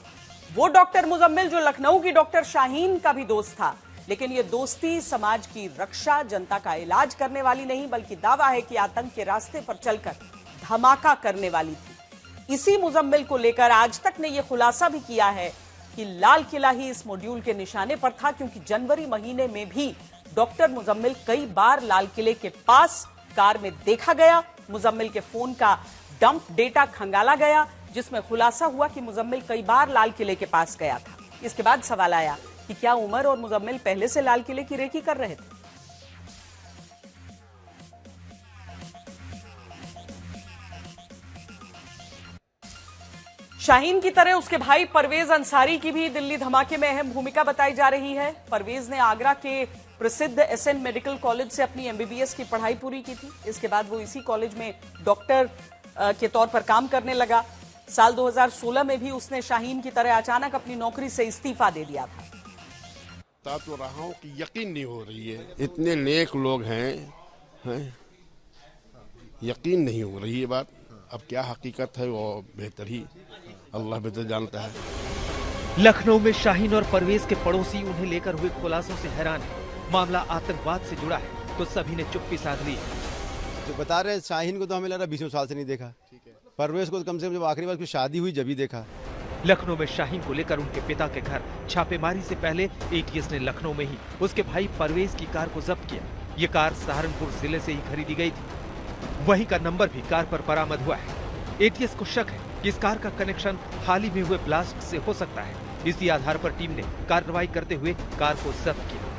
वो डॉक्टर मुजम्मिल जो लखनऊ की डॉक्टर शाहीन का भी दोस्त था। लेकिन ये दोस्ती समाज की रक्षा, जनता का इलाज करने वाली नहीं, बल्कि दावा है कि आतंक के रास्ते पर चलकर धमाका करने वाली थी। इसी मुजम्मिल को लेकर आज तक ने यह खुलासा भी किया है कि लाल किला ही इस मॉड्यूल के निशाने पर था, क्योंकि जनवरी महीने में भी डॉक्टर मुजम्मिल कई बार लाल किले के पास कार में देखा गया। मुजम्मिल के फोन का डंप डेटा खंगाला गया, जिसमें खुलासा हुआ कि मुजम्मिल कई बार लाल किले के पास गया था। इसके बाद सवाल आया कि क्या उमर और मुजम्मिल पहले से लाल किले की रेकी कर रहे थे? शाहीन की तरह उसके भाई परवेज अंसारी की भी दिल्ली धमाके में अहम भूमिका बताई जा रही है। परवेज ने आगरा के प्रसिद्ध एसएन मेडिकल कॉलेज से अपनी एमबीबीएस की पढ़ाई पूरी की थी। इसके बाद वो इसी कॉलेज में डॉक्टर के तौर पर काम करने लगा। साल 2016 में भी उसने शाहीन की तरह अचानक अपनी नौकरी से इस्तीफा दे दिया था।
बता तो रहा हूं कि यकीन नहीं हो रही है, इतने नेक लोग हैं, यकीन नहीं हो रही है बात। अब क्या हकीकत है वो बेहतर ही अल्लाह बेहतर जानता है।
लखनऊ में शाहीन और परवेज के पड़ोसी उन्हें लेकर हुए खुलासों से हैरान है। मामला आतंकवाद से जुड़ा है तो सभी ने चुप्पी साध ली।
जो बता रहे शाहीन को तो हमें लग रहा 20 साल से नहीं देखा, परवेज को कम से कम जब आखिरी बार उसकी शादी हुई जब ही देखा।
लखनऊ में शाहीन को लेकर उनके पिता के घर छापेमारी से पहले एटीएस ने लखनऊ में ही उसके भाई परवेज की कार को जब्त किया। ये कार सहारनपुर जिले से ही खरीदी गई थी। वहीं का नंबर भी कार पर बरामद हुआ है। एटीएस को शक है कि इस कार का कनेक्शन हाल ही में हुए ब्लास्ट से हो सकता है। इसी आधार पर टीम ने कार्रवाई करते हुए कार को जब्त किया।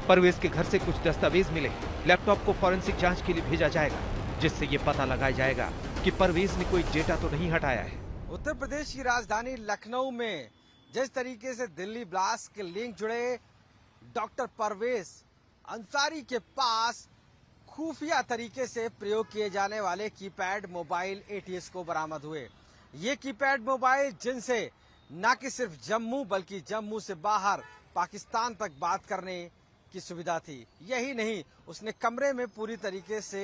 परवेज के घर से कुछ दस्तावेज मिले। लैपटॉप को फॉरेंसिक जांच के लिए भेजा जाएगा, जिससे ये पता लगाया जाएगा कि परवेज ने कोई डेटा तो नहीं हटाया है।
उत्तर प्रदेश की राजधानी लखनऊ में जिस तरीके से दिल्ली ब्लास्ट के लिंक जुड़े, डॉक्टर परवेज अंसारी के पास खुफिया तरीके से प्रयोग किए जाने वाले कीपैड मोबाइल एटीएस को बरामद हुए। ये कीपैड मोबाइल जिनसे न कि सिर्फ जम्मू बल्कि जम्मू से बाहर पाकिस्तान तक बात करने की सुविधा थी। यही नहीं, उसने कमरे में पूरी तरीके से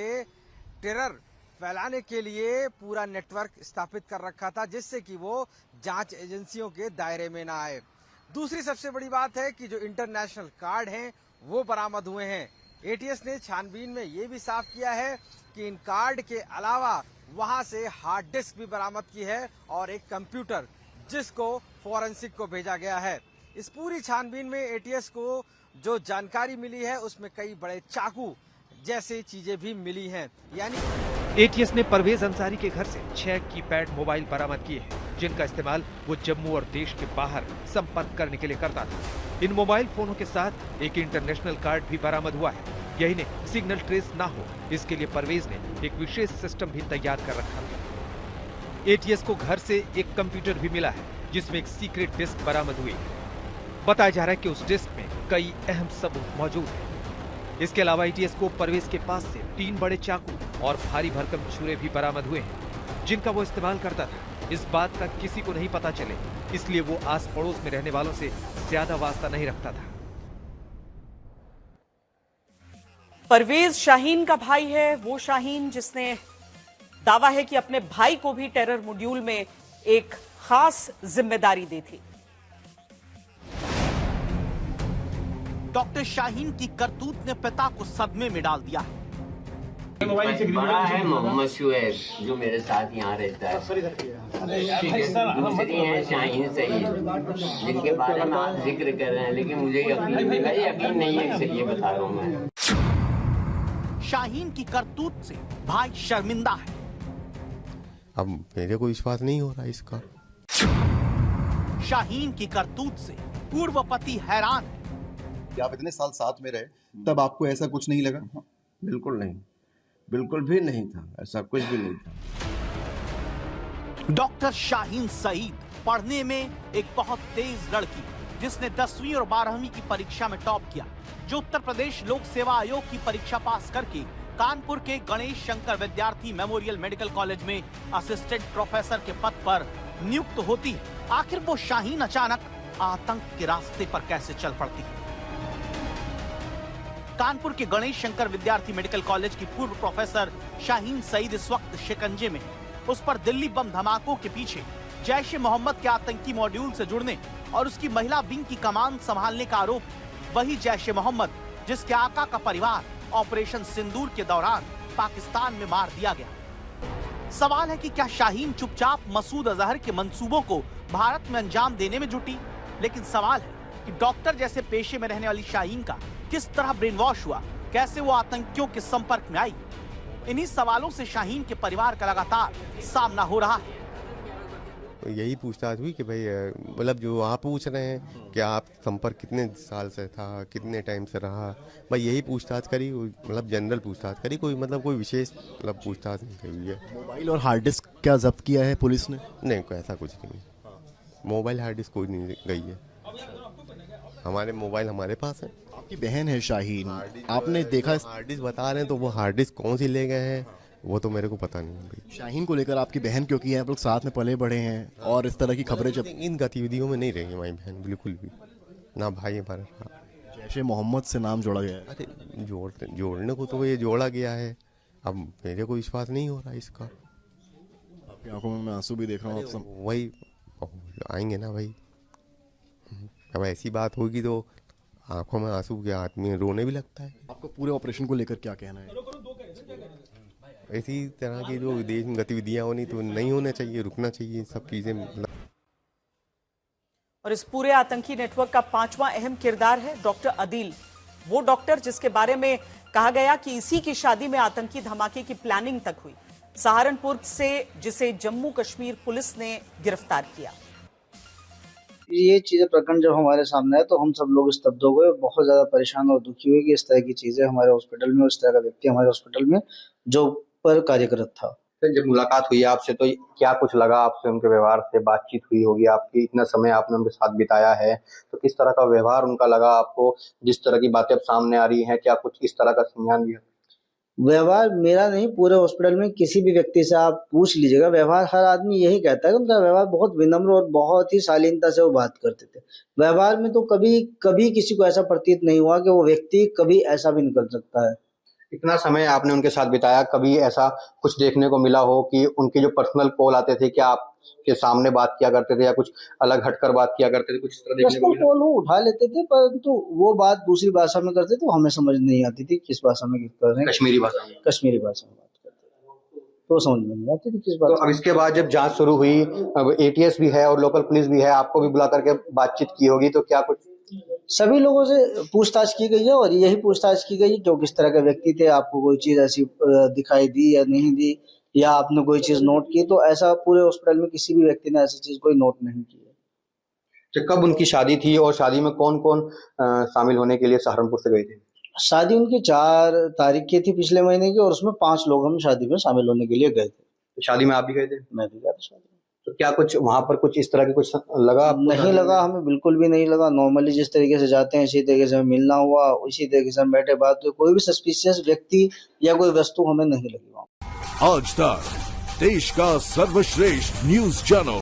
टेरर फैलाने के लिए पूरा नेटवर्क स्थापित कर रखा था, जिससे कि वो जांच एजेंसियों के दायरे में ना आए। दूसरी सबसे बड़ी बात है कि जो इंटरनेशनल कार्ड हैं वो बरामद हुए हैं। एटीएस ने छानबीन में ये भी साफ किया है कि इन कार्ड के अलावा वहां से हार्ड डिस्क भी बरामद की है और एक कंप्यूटर, जिसको फॉरेंसिक को भेजा गया है। इस पूरी छानबीन में एटीएस को जो जानकारी मिली है उसमें कई बड़े चाकू जैसी चीजें भी मिली हैं। यानी
एटीएस ने परवेज अंसारी के घर से 6 कीपैड मोबाइल बरामद किए हैं, जिनका इस्तेमाल वो जम्मू और देश के बाहर संपर्क करने के लिए करता था। इन मोबाइल फोनों के साथ एक इंटरनेशनल कार्ड भी बरामद हुआ है। यही नहीं, सिग्नल ट्रेस ना हो इसके लिए परवेज ने एक विशेष सिस्टम भी तैयार कर रखा था। एटीएस को घर से एक कंप्यूटर भी मिला है, जिसमें एक सीक्रेट डिस्क बरामद हुई है। बताया जा रहा है कि उस डिस्क में कई अहम सबूत मौजूद हैं। इसके अलावा एटीएस को परवेज के पास से 3 बड़े चाकू और भारी भरकम छुरे भी बरामद हुए हैं, जिनका वो इस्तेमाल करता था। इस बात का किसी को नहीं पता चले, इसलिए वो आस पड़ोस में रहने वालों से ज्यादा वास्ता नहीं रखता था।
परवेज शाहीन का भाई है, वो शाहीन जिसने दावा है कि अपने भाई को भी टेरर मॉड्यूल में एक खास जिम्मेदारी दी थी।
डॉक्टर शाहीन की करतूत ने पिता को सदमे में डाल दिया है।
बड़ा है मोहम्मद शुएब, जो मेरे साथ यहाँ रहता है। दूसरी है शाहीन सईद, जिनके बारे में आप जिक्र कर रहे हैं, लेकिन मुझे यकीन नहीं है, इसलिए बता रहा हूँ मैं।
शाहीन की करतूत से भाई शर्मिंदा है।
अब मेरे को विश्वास नहीं हो रहा इसका।
शाहीन की करतूत से पूर्व पति हैरान है।
आप इतने साल साथ में रहे, तब आपको ऐसा कुछ नहीं लगा?
बिल्कुल नहीं, बिल्कुल भी नहीं था, ऐसा कुछ भी नहीं था।
डॉक्टर शाहीन सईद पढ़ने में एक बहुत तेज लड़की, जिसने 10वीं और 12वीं की परीक्षा में टॉप किया, जो उत्तर प्रदेश लोक सेवा आयोग की परीक्षा पास करके कानपुर के गणेश शंकर विद्यार्थी मेमोरियल मेडिकल कॉलेज में असिस्टेंट प्रोफेसर के पद पर नियुक्त होती है। आखिर वो शाहीन अचानक आतंक के रास्ते पर कैसे चल पड़ती है? कानपुर के गणेश शंकर विद्यार्थी मेडिकल कॉलेज की पूर्व प्रोफेसर शाहीन सईद इस वक्त शिकंजे में। उस पर दिल्ली बम धमाकों के पीछे जैश ए मोहम्मद के आतंकी मॉड्यूल से जुड़ने और उसकी महिला विंग की कमान संभालने का आरोप। वही जैश ए मोहम्मद जिसके आका का परिवार ऑपरेशन सिंदूर के दौरान पाकिस्तान में मार दिया गया। सवाल है कि क्या शाहीन चुपचाप मसूद अजहर के मंसूबों को भारत में अंजाम देने में जुटी? लेकिन सवाल है कि डॉक्टर जैसे पेशे में रहने वाली शाहीन का किस तरह ब्रेन वॉश हुआ, कैसे वो आतंकियों के संपर्क में आई? इन्हीं सवालों से शाहीन के परिवार का लगातार सामना हो रहा है।
यही पूछताछ हुई कि भाई मतलब जो आप पूछ रहे हैं कि आप संपर्क कितने साल से था, कितने टाइम से रहा, भाई यही पूछताछ करी, मतलब जनरल पूछताछ करी, कोई मतलब कोई विशेष मतलब पूछताछ नहीं करी है।
मोबाइल और हार्ड डिस्क क्या जब्त किया है पुलिस ने?
नहीं, कोई ऐसा कुछ नहीं। मोबाइल हार्ड डिस्क कोई नहीं गई है। हमारे मोबाइल हमारे पास है।
आपकी बहन है शाहीन, आपने देखा?
हार्ड डिस्क बता रहे हैं, तो वो हार्ड डिस्क कौन सी ले गए हैं वो तो मेरे को पता नहीं है भाई।
शाहीन को लेकर आपकी बहन, क्योंकि आप लोग साथ में पले बढ़े हैं और इस तरह की खबरें जब
इन गतिविधियों में नहीं रही हमारी बहन, बिल्कुल भी ना। भाई हमारा
जैश ए मोहम्मद से नाम जोड़ा गया है।
अरे जोड़ने को तो ये जोड़ा गया है, अब मेरे को विश्वास नहीं हो रहा इसका।
आपकी आंखों में मैं आंसू भी देख रहा हूँ।
वही आएंगे ना भाई, अब ऐसी बात होगी तो आंखों में आंसू के आदमी रोने भी लगता है।
आपको पूरे ऑपरेशन को लेकर क्या कहना है?
इसी तरह की जो विदेश में गतिविधियां होनी तो नहीं होना चाहिए, रुकना चाहिए सब चीजें।
और इस पूरे आतंकी नेटवर्क का 5वां अहम किरदार है डॉक्टर अदील, वो डॉक्टर जिसके बारे में कहा गया कि इसी की शादी में आतंकी धमाके की प्लानिंग तक हुई, सहारनपुर से, जिसे जम्मू कश्मीर पुलिस ने गिरफ्तार किया।
ये चीजें प्रकरण जब हमारे सामने है तो हम सब लोग स्तब्ध हो गए, बहुत ज्यादा परेशान और दुखी हुए कि इस तरह की चीजें हमारे हॉस्पिटल में, इस तरह का व्यक्ति हमारे हॉस्पिटल में जो पर कार्यरत था।
जब मुलाकात हुई आपसे तो क्या कुछ लगा आपसे, उनके व्यवहार से? बातचीत हुई होगी आपकी, इतना समय आपने उनके साथ बिताया है, तो किस तरह का व्यवहार उनका लगा आपको? जिस तरह की बातें अब सामने आ रही हैं, क्या कुछ इस तरह का संज्ञान भी है?
व्यवहार मेरा नहीं, पूरे हॉस्पिटल में किसी भी व्यक्ति से आप पूछ लीजिएगा, व्यवहार हर आदमी यही कहता है। उनका व्यवहार बहुत विनम्र और बहुत ही शालीनता से वो बात करते थे। व्यवहार में तो कभी किसी को ऐसा प्रतीत नहीं हुआ कि वो व्यक्ति कभी ऐसा भी निकल सकता है।
इतना समय आपने उनके साथ बिताया, कभी ऐसा कुछ देखने को मिला हो कि उनके जो पर्सनल कॉल आते थे, क्या आपके सामने बात किया करते थे या कुछ अलग हटकर बात किया करते थे, कुछ इस तरह देखने को मिला?
कॉल वो उठा लेते थे, परंतु वो बात दूसरी भाषा में करते थे, हमें समझ नहीं आती थी किस भाषा में कर रहे हैं।
कश्मीरी भाषा में बात करते थे तो समझ में नहीं आती थी किस बात। तो अब इसके बाद जब जांच शुरू हुई, अब एटीएस भी है और लोकल पुलिस भी है, आपको भी बुला करके बातचीत की होगी, तो क्या कुछ
सभी लोगों से पूछताछ की गई है और यही पूछताछ की गई जो किस तरह के व्यक्ति थे, आपको कोई चीज ऐसी दिखाई दी या नहीं दी, या आपने कोई चीज नोट की, तो ऐसा पूरे हॉस्पिटल में किसी भी व्यक्ति ने ऐसी चीज कोई नोट नहीं की है।
तो कब उनकी शादी थी और शादी में कौन कौन शामिल होने के लिए सहारनपुर से गए थे?
शादी उनकी 4 तारीख की थी पिछले महीने की, और उसमें 5 लोग हम शादी में शामिल होने के लिए गए थे।
तो शादी में आप भी गए थे?
मैं भी गया था शादी में।
तो क्या कुछ वहां पर कुछ इस तरह की कुछ लगा?
नहीं लगा, हमें बिल्कुल भी नहीं लगा। नॉर्मली जिस तरीके से जाते हैं इसी तरीके से मिलना हुआ, उसी तरीके से हम बैठे बात हुई, कोई भी सस्पिशियस व्यक्ति या कोई वस्तु हमें नहीं लगी वहाँ।
आज तक देश का सर्वश्रेष्ठ न्यूज चैनल